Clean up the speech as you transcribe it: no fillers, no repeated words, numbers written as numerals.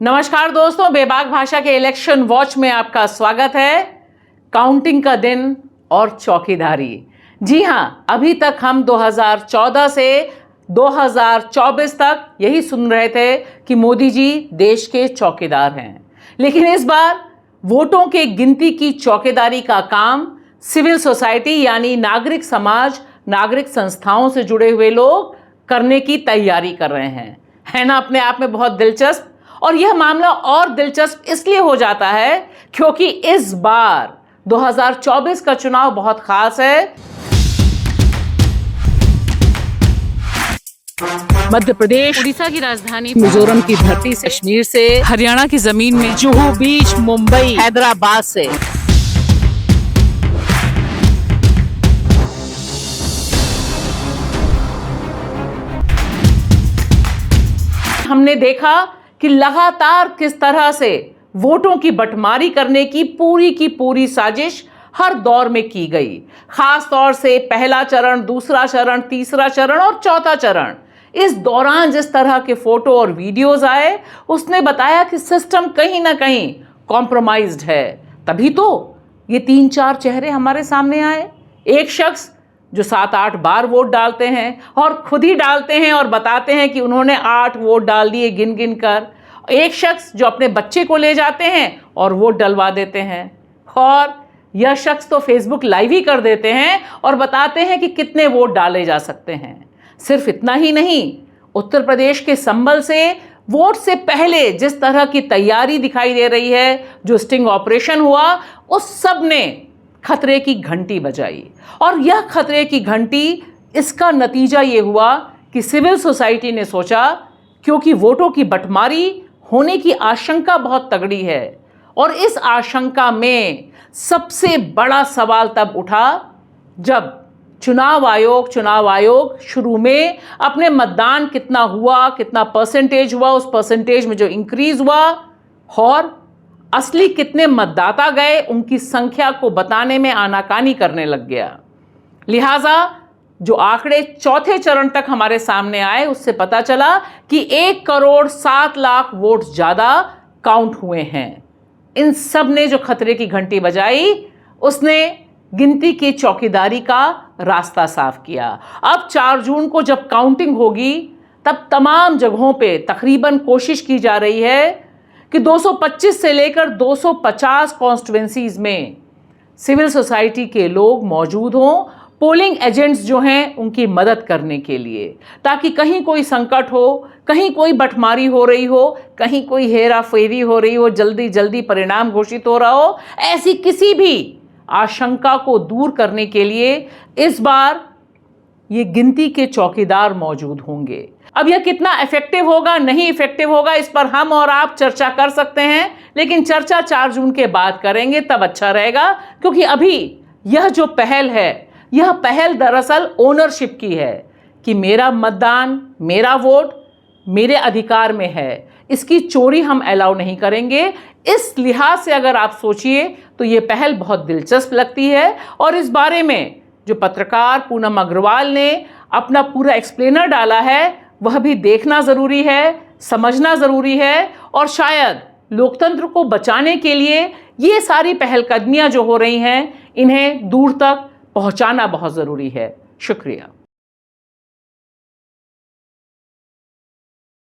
नमस्कार दोस्तों, बेबाक भाषा के इलेक्शन वॉच में आपका स्वागत है। काउंटिंग का दिन और चौकीदारी। जी हां, अभी तक हम 2014 से 2024 तक यही सुन रहे थे कि मोदी जी देश के चौकीदार हैं, लेकिन इस बार वोटों के गिनती की चौकीदारी का काम सिविल सोसाइटी यानी नागरिक समाज, नागरिक संस्थाओं से जुड़े हुए लोग करने की तैयारी कर रहे हैं। है ना अपने आप में बहुत दिलचस्प। और यह मामला और दिलचस्प इसलिए हो जाता है क्योंकि इस बार 2024 का चुनाव बहुत खास है। मध्य प्रदेश, उड़ीसा की राजधानी मिजोरम की धरती से, कश्मीर से, हरियाणा की जमीन में, जुहू बीच, मुंबई, हैदराबाद से हमने देखा कि लगातार किस तरह से वोटों की बंटवारा करने की पूरी साजिश हर दौर में की गई। खास तौर से पहला चरण, दूसरा चरण, तीसरा चरण और चौथा चरण। इस दौरान जिस तरह के फोटो और वीडियोस आए, उसने बताया कि सिस्टम कहीं ना कहीं कॉम्प्रोमाइज्ड है। तभी तो ये 3-4 चेहरे हमारे सामने आए। एक शख्स जो 7-8 बार वोट डालते हैं और खुद ही डालते हैं और बताते हैं कि उन्होंने 8 वोट डाल दिए गिन गिन कर। एक शख्स जो अपने बच्चे को ले जाते हैं और वोट डलवा देते हैं। और यह शख्स तो फेसबुक लाइव ही कर देते हैं और बताते हैं कि कितने वोट डाले जा सकते हैं। सिर्फ इतना ही नहीं, उत्तर प्रदेश के संभल से वोट से पहले जिस तरह की तैयारी दिखाई दे रही है, जो स्टिंग ऑपरेशन हुआ, उस सब ने खतरे की घंटी बजाई। और यह खतरे की घंटी, इसका नतीजा ये हुआ कि सिविल सोसाइटी ने सोचा, क्योंकि वोटों की बंटवारा होने की आशंका बहुत तगड़ी है और इस आशंका में सबसे बड़ा सवाल तब उठा जब चुनाव आयोग शुरू में अपने मतदान कितना हुआ, कितना परसेंटेज हुआ, उस परसेंटेज में जो इंक्रीज हुआ और असली कितने मतदाता गए, उनकी संख्या को बताने में आनाकानी करने लग गया। लिहाजा जो आंकड़े चौथे चरण तक हमारे सामने आए, उससे पता चला कि 1,07,00,000 वोट ज्यादा काउंट हुए हैं। इन सब ने जो खतरे की घंटी बजाई, उसने गिनती की चौकीदारी का रास्ता साफ किया। अब 4 जून को जब काउंटिंग होगी, तब तमाम जगहों पे तकरीबन कोशिश की जा रही है कि 225 से लेकर 250 कॉन्स्टिट्यूएंसीज में सिविल सोसाइटी के लोग मौजूद हों, पोलिंग एजेंट्स जो हैं उनकी मदद करने के लिए, ताकि कहीं कोई संकट हो, कहीं कोई बंटवारा हो रही हो, कहीं कोई हेरा फेरी हो रही हो, जल्दी जल्दी परिणाम घोषित हो रहा हो, ऐसी किसी भी आशंका को दूर करने के लिए इस बार ये गिनती के चौकीदार मौजूद होंगे। अब यह कितना इफेक्टिव होगा, नहीं इफेक्टिव होगा, इस पर हम और आप चर्चा कर सकते हैं, लेकिन चर्चा 4 जून के बाद करेंगे, तब अच्छा रहेगा। क्योंकि अभी यह जो पहल है, यह पहल दरअसल ओनरशिप की है कि मेरा मतदान, मेरा वोट मेरे अधिकार में है, इसकी चोरी हम अलाउ नहीं करेंगे। इस लिहाज से अगर आप सोचिए तो ये पहल बहुत दिलचस्प लगती है। और इस बारे में जो पत्रकार पूनम अग्रवाल ने अपना पूरा एक्सप्लेनर डाला है, वह भी देखना ज़रूरी है, समझना ज़रूरी है। और शायद लोकतंत्र को बचाने के लिए ये सारी पहलकदमियां जो हो रही हैं, इन्हें दूर तक पहुंचाना बहुत ज़रूरी है। शुक्रिया।